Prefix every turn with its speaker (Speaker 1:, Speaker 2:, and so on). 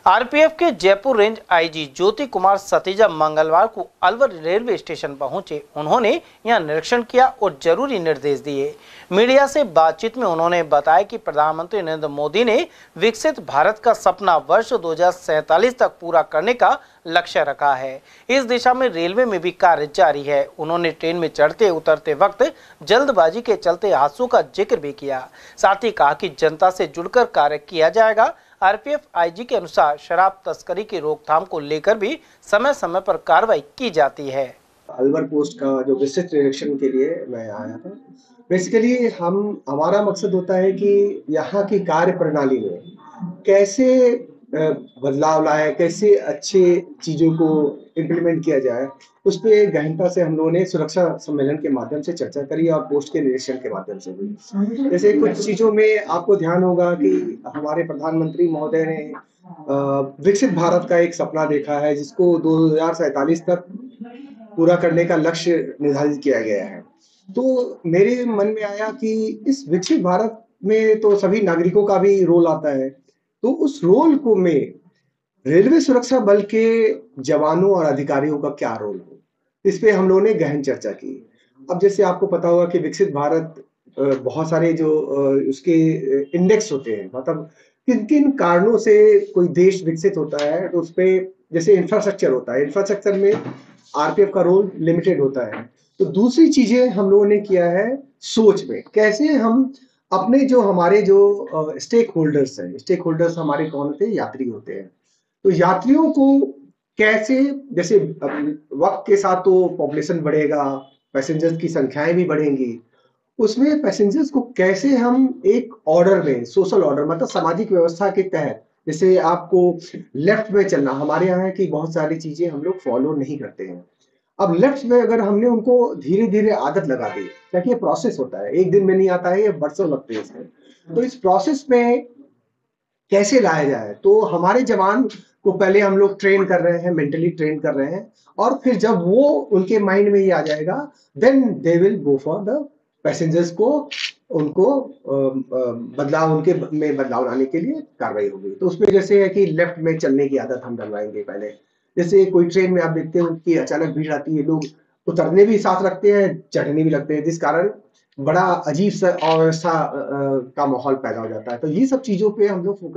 Speaker 1: RPF के Jaipur range IG Jyoti Kumar Satija मंगलवार को अलवर रेलवे स्टेशन पहुंचे। उन्होंने यहां निरीक्षण किया और जरूरी निर्देश दिए। मीडिया से बातचीत में उन्होंने बताया कि प्रधानमंत्री नरेंद्र मोदी ने विकसित भारत का सपना वर्ष 2047 तक पूरा करने का लक्ष्य रखा है। इस दिशा में रेलवे में भी कार्य जारी है। उन्होंने ट्रेन में चढ़ते उतरते वक्त जल्दबाजी के चलते हादसों का जिक्र भी किया। साथ ही कहा कि जनता से जुड़कर कार्य किया जाएगा। आरपीएफ आईजी के अनुसार शराब तस्करी की रोकथाम को लेकर भी समय समय पर कार्रवाई की जाती है।
Speaker 2: अलवर पोस्ट का जो विस्तृत निरीक्षण के लिए मैं आया था। बेसिकली हमारा मकसद होता है कि यहाँ की कार्य प्रणाली में कैसे बदलाव लाए, कैसे अच्छे चीजों को इम्प्लीमेंट किया जाए, उस पे गहनता से हम लोगों ने सुरक्षा सम्मेलन के माध्यम से चर्चा करी और पोस्ट के निरीक्षण के माध्यम से भी। जैसे कुछ चीजों में आपको ध्यान होगा कि हमारे प्रधानमंत्री महोदय ने विकसित भारत का एक सपना देखा है, जिसको 2047 तक पूरा करने का लक्ष्य निर्धारित किया गया है। तो मेरे मन में आया कि इस विकसित भारत में तो सभी नागरिकों का भी रोल आता है, तो उस रोल को में रेलवे सुरक्षा बल के जवानों और अधिकारियों का क्या रोल हो, इस पे हम लोगों ने गहन चर्चा की। अब जैसे आपको पता होगा कि विकसित भारत बहुत सारे जो उसके इंडेक्स होते हैं, मतलब किन-किन कारणों से कोई देश विकसित होता है, तो उसपे जैसे इंफ्रास्ट्रक्चर होता है, इंफ्रास्ट्रक्चर में आरपीएफ का रोल लिमिटेड होता है। तो दूसरी चीजें हम लोगों ने किया है सोच में, कैसे हम अपने जो हमारे जो स्टेक होल्डर्स हैं, स्टेक होल्डर्स हमारे कौन होते हैं? यात्री होते हैं। तो यात्रियों को कैसे, जैसे वक्त के साथ तो पॉपुलेशन बढ़ेगा, पैसेंजर्स की संख्याएं भी बढ़ेंगी, उसमें पैसेंजर्स को कैसे हम एक ऑर्डर में, सोशल ऑर्डर मतलब सामाजिक व्यवस्था के तहत, जैसे आपको लेफ्ट में चलना, हमारे यहाँ की बहुत सारी चीजें हम लोग फॉलो नहीं करते हैं। अब लेफ्ट में अगर हमने उनको धीरे-धीरे आदत लगा दी, क्योंकि ये प्रोसेस होता है, एक दिन में नहीं आता है, ये बरसों लगते हैं इसमें। तो इस प्रोसेस में कैसे लाया जाए? तो हमारे जवान को पहले हम लोग ट्रेन कर रहे हैं, मेंटली ट्रेन कर रहे हैं, और फिर जब वो उनके माइंड में ही आ जाएगा, then they will go for the passengers को, उनको बदलाव, उनके में बदलाव लाने के लिए कार्रवाई होगी। तो उसमें जैसे है कि लेफ्ट में चलने की आदत हम डलवाएंगे पहले। जैसे कोई ट्रेन में आप देखते हो कि अचानक भीड़ आती है, लोग उतरने भी साथ रखते हैं, चढ़ने भी लगते हैं, जिस कारण बड़ा अजीब सा अवस्था का माहौल पैदा हो जाता है। तो ये सब चीजों पे हम लोग फोकस